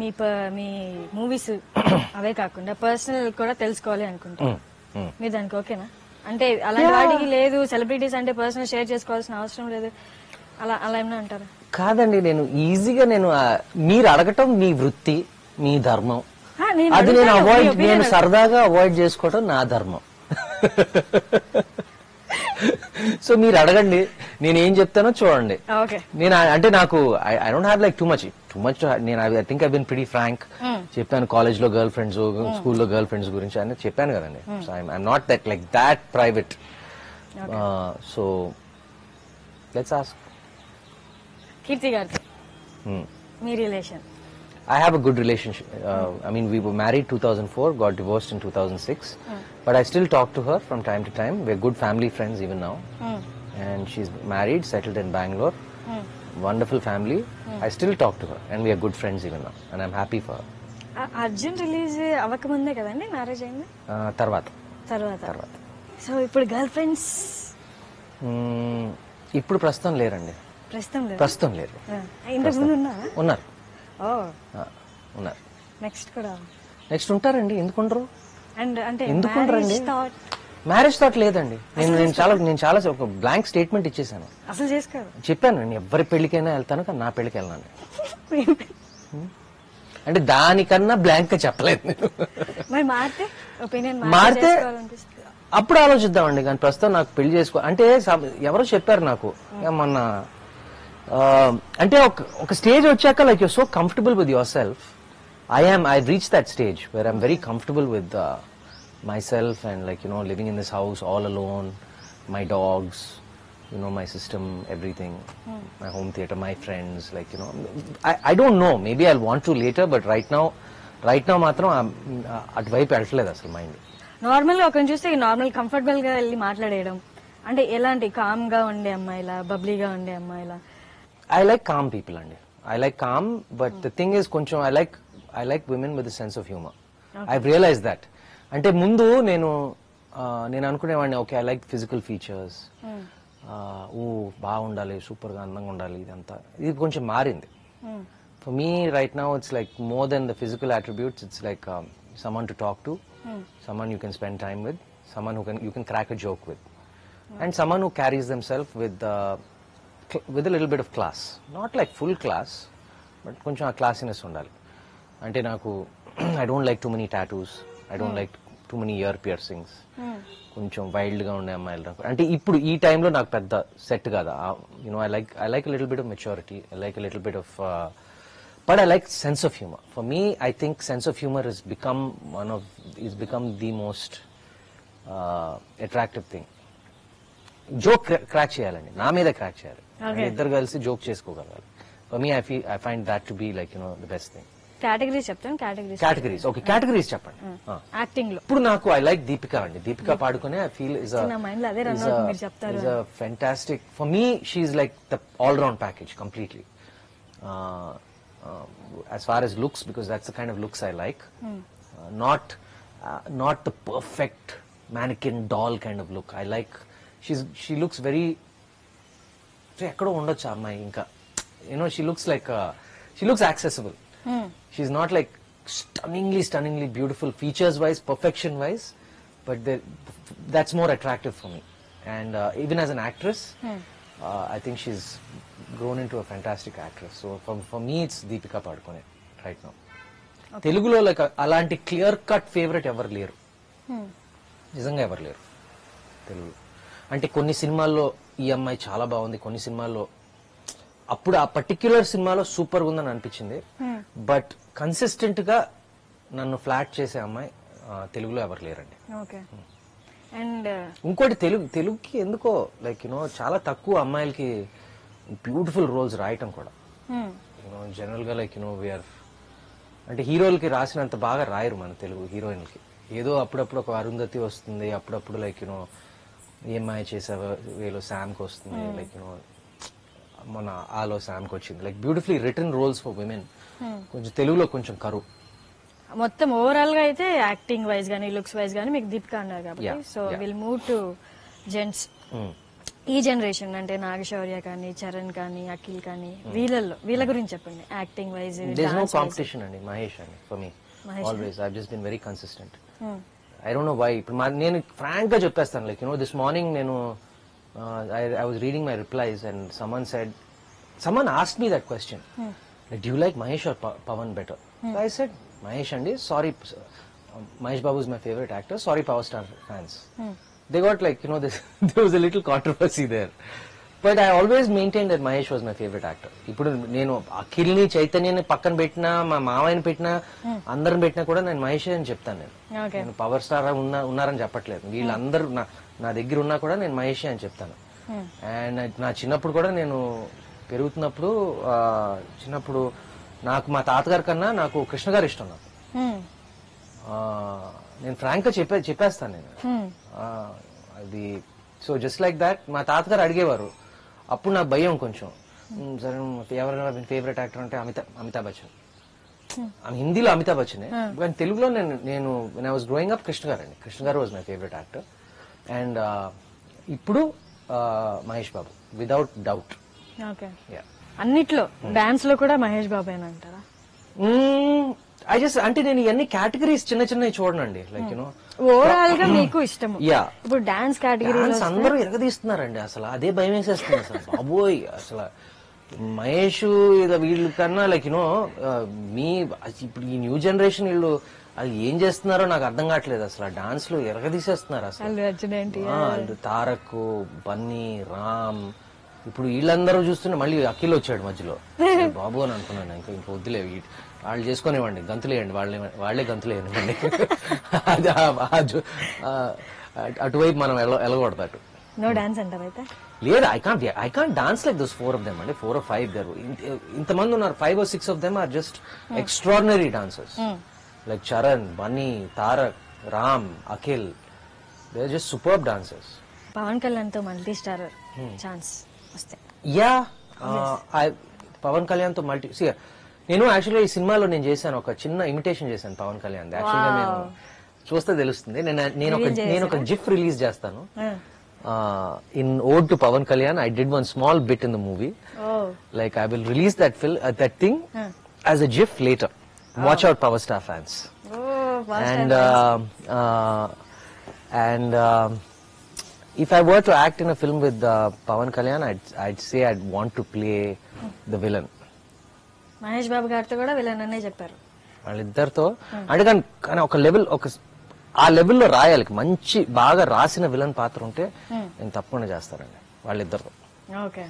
మీ movies అవే కాకుండా personal కూడా తెలుసుకోవాలి అనుకుంటా. మీరు దానికి ఓకేనా? అంటే అలాంటి వాటికి లేదు, సెలబ్రిటీస్ అంటే పర్సనల్ షేర్ చేసుకోవాల్సిన అవసరం లేదు, అలా అలా ఏమన్నా అంటారా? కాదండి, నేను ఈజీగా మీరు అడగటం మీ వృత్తి, మీ ధర్మం. అది నేను సరదాగా అవాయిడ్ చేసుకోవటం నా ధర్మం. సో మీరు అడగండి, నేనేం చెప్తానో చూడండి. నేను అంటే నాకు I don't have like too much. నేను I think I been pretty frank. చెప్పాను కాలేజ్ లో గర్ల్ ఫ్రెండ్స్, స్కూల్లో గర్ల్ ఫ్రెండ్స్ గురించి అని చెప్పాను కదండి. So I'm not that like that private. So let's ask Keerthi గారితో మీ relation. I have a good relationship. I mean, we were married 2004, got divorced in 2006. But I still talk to her from time to time. We're good family friends even now. And she's married, settled in Bangalore. Wonderful family. I still talk to her. And we are good friends even now. And I'm happy for her. Arjun release అవ్వకముందే కదండి marriage అయింది? తర్వాత. So ఇప్పుడు girl friends ఇప్పుడు ప్రస్తుతం లేరండి. ప్రస్తుతం లేరు. ఇంతకు ముందు ఉన్నారా? ఉన్నారు. నెక్స్ట్ ఉంటారండి. ఎందుకుంటారు? ఎందుకుంటారండి? మ్యారేజ్ థాట్ లేదండి. నేను చాలా ఒక బ్లాంక్ స్టేట్మెంట్ ఇచ్చేసాను. అసలు చేసుకోరు చెప్పాను, నేను ఎవరి పెళ్లికైనా వెళ్తాను కానీ నా పెళ్లికి వెళ్ళాను. అంటే దానికన్నా బ్లాంక్ గా చెప్పలేదు నేను. మారితే అప్పుడు ఆలోచిద్దామండి, కానీ ప్రస్తుతం నాకు పెళ్లి చేసుకో అంటే ఎవరో చెప్పారు నాకు మొన్న. అంటే ఒక స్టేజ్ వచ్చాక like you're so comfortable with yourself. I've reached that stage where I'm very comfortable with myself and like living in this house all alone, my dogs, my system, everything, my home theater, my friends, like I don't know, maybe I'll want to later, but right now మాత్రం అటువైపు వెళ్ళట్లేదు అసలు mind. Normal గా ఒకరిని చూస్తే normal comfortable గా వెళ్ళి మాట్లాడేయడం అంటే ఎలాంటి కామ్ గా ఉండే అమ్మాయిలా, బబ్లీగా ఉండే అమ్మాయిలా? I like calm people అండి. I like calm, but the thing is కొంచెం I like women with a sense of humor. I've realized that. అంటే ముందు నేను అనుకునేవాడిని, okay I like physical features, బాగుండాలి, సూపర్ గా అందంగా ఉండాలి, ఇదంతా. ఇది కొంచెం మారింది. For me right now it's like more than the physical attributes. It's like someone to talk to, someone you can spend time with, someone you can crack a joke with, and someone who carries themselves with a little bit of class. Not like full class, but కొంచెం ఆ క్లాసినెస్ ఉండాలి. అంటే నాకు I don't like too many tattoos, I don't like too many year piercings. కొంచెం wild గా ఉండే అమ్మాయిలు అంటే ఇప్పుడు ఈ టైంలో నాకు పెద్ద సెట్ కాదా. I like little bit of maturity, I like little bit of but I like sense of humour. For me I think sense of humour is become the most attractive thing. Joke crack చేయాలండి, నా మీద crack చేయాలి, ఇద్దరు కలిసి joke చేసుకోగలగాలి. For me I find that to be like the best thing. Categories చెప్తాను. Categories okay, categories చెప్పండి. Acting లో ఇప్పుడు నాకు ఐ లైక్ దీపిక అండి. దీపిక పాడుకునే I feel is fantastic. For me she is like the all round package completely. As far as looks, because that's the kind of looks I like. Not the perfect mannequin doll kind of look. I like she looks very ekkado undochu ammayi inka she looks accessible. She's not like stunningly beautiful features wise, perfection wise, but that's more attractive for me. And even as an actress, I think she's grown into a fantastic actress. So for me it's Deepika Padukone right now. Telugulo like alanti clear cut favorite ఎవరు లేరు, నిజంగా ఎవరు లేరు తెలుగు. అంటే కొన్ని సినిమాల్లో ఈ అమ్మాయి చాలా బాగుంది, కొన్ని సినిమాల్లో అప్పుడు ఆ పర్టిక్యులర్ సినిమాలో సూపర్ ఉందని అనిపించింది, బట్ కన్సిస్టెంట్ గా నన్ను ఫ్లాట్ చేసే అమ్మాయి తెలుగులో ఎవరు లేరండి. అండ్ ఇంకోటి తెలుగుకి ఎందుకో లైక్ చాలా తక్కువ అమ్మాయిలకి బ్యూటిఫుల్ రోల్స్ రాయటం కూడా. జనరల్ గా లైక్ వీఆర్ అంటే హీరోలకి రాసినంత బాగా రాయరు మన తెలుగు హీరోయిన్లకి. ఏదో అప్పుడప్పుడు ఒక అరుంధతి వస్తుంది, అప్పుడప్పుడు లైక్ ఏమై చేసావో వేలో శామ్కి వస్తుంది, లైక్ మన ఆలో శామ్కి వచ్చింది. Like beautifully written roles for women కొంచెం తెలుగులో కొంచెం కరువు. మొత్తం ఓవరాల్ గా అయితే యాక్టింగ్ వైజ్ గానీ లుక్స్ వైజ్ గానీ మీకు దీపిక అన్నారు కాబట్టి, so will move to gents. ఈ జనరేషన్ అంటే నాగశౌర్య కానీ, చరణ్ కానీ, అఖిల్ కానీ, వీళ్ళ గురించి చెప్పండి. Acting wise there no competition అండి. మహేష్ అండి for me always. I just been very consistent. I don't know why. ఇప్పుడు నేను ఫ్రాంక్ గా చెప్పేస్తాను, లైక్ దిస్ మార్నింగ్ నేను I was reading my replies and someone asked me that question. Do you like Mahesh or Pawan better? So I said Mahesh andi. Sorry, Mahesh Babu is my favorite actor. Sorry, Power Star fans. They got like there was a little controversy there. But I always maintained that Mahesh was my favorite actor. ఇప్పుడు నేను అఖిల్ని, చైతన్యని పక్కన పెట్టినా, మా మావయ్యని పెట్టినా, అందరిని పెట్టినా కూడా నేను మహేష్ అని చెప్తాను. నేను పవర్ స్టార్ ఉన్నారని చెప్పట్లేదు. వీళ్ళందరూ నా దగ్గర ఉన్నా కూడా నేను మహేష్ అని చెప్తాను. అండ్ నా చిన్నప్పుడు కూడా నేను పెరుగుతున్నప్పుడు చిన్నప్పుడు నాకు మా తాతగారి కన్నా నాకు కృష్ణ గారు ఇష్టం. నాకు నేను ఫ్రాంక్ గా చెప్పేస్తాను నేను అది. సో జస్ట్ లైక్ దాట్ మా తాతగారు అడిగేవారు. అప్పుడు నాకు భయం కొంచెం. సరే ఎవరైనా ఫేవరెట్ యాక్టర్ అంటే అమితాబ్ బచ్చన్. హిందీలో అమితాబ్ బచ్చనే, కానీ తెలుగులో నేను when I was growing up Krishna గారు అండి. కృష్ణ గారు was my favourite actor. And ఇప్పుడు మహేష్ బాబు వితౌట్ డౌట్. అన్నిట్లో డాన్స్ లో కూడా మహేష్ బాబు అంటారా? ఐ జస్ట్ అంటే నేను ఇవన్నీ కేటగిరీస్ చిన్న చిన్నవి చూడనండి. లైక్ ఓవరాల్ గా మీకు ఇష్టం. యా, ఇప్పుడు డాన్స్ కేటగిరీ అందరూ ఎరగదీస్తున్నారండి. అసలు అదే భయం వేసేస్తుంది అసలు. బాబోయ్, అసలు మహేష్ వీళ్ళ కన్నా లైక్ మీ ఇప్పుడు ఈ న్యూ జనరేషన్ వీళ్ళు అది ఏం చేస్తున్నారో నాకు అర్థం కావట్లేదు. అసలు డాన్స్ లో ఎరగదీసేస్తున్నారు అసలు. తారక్, బన్నీ, రామ్, ఇప్పుడు వీళ్ళందరూ చూస్తున్నా మళ్ళీ అఖిల్ వచ్చాడు మధ్యలో. బాబు అని అనుకున్నాను. ఇంకా వద్దులే, వాళ్ళు చేసుకునేవ్వండి, గంతులేయండి, వాళ్లే గంతులేయండి. అటువైపు మనం వెళ్ళకూడదు. నో డాన్స్ అంటారు అయితే? లేదు, I can't dance like those 4 of them అండి. 4 or 5 దేర్. ఇంతమంది ఉన్నారు. 5 or 6 of them are just extraordinary dancers. Like Charan, Bunny, Tarak, Ram, Akhil, they are just superb dancers. Pawan Kalyan తో మల్టీ స్టార్ ఛాన్స్ వస్తే? యా, పవన్ కళ్యాణ్ తో నేను యాక్చువల్గా ఈ సినిమాలో నేను చేశాను, ఒక చిన్న ఇమిటేషన్ చేశాను పవన్ కళ్యాణ్. యాక్చువల్గా నేను చూస్తే తెలుస్తుంది. నేను ఒక జిఫ్ రిలీజ్ చేస్తాను. In ode to Pawan Kalyan, I did one small bit in the movie. Like I will release that thing as a GIF later. Watch out, Power Star fans. And if I were to act in a film with Pawan Kalyan, I'd say I'd want to play the villain. Mahesh Babu గారితో కూడా villain అనే చెప్పారు. వాళ్ళిద్దరితో అంటే కానీ ఒక level, ఆ లెవెల్లో రాయాలి. మంచి బాగా రాసిన విలన్ పాత్ర ఉంటే నేను తప్పకుండా చేస్తానండి వాళ్ళిద్దరితో. ఓకే.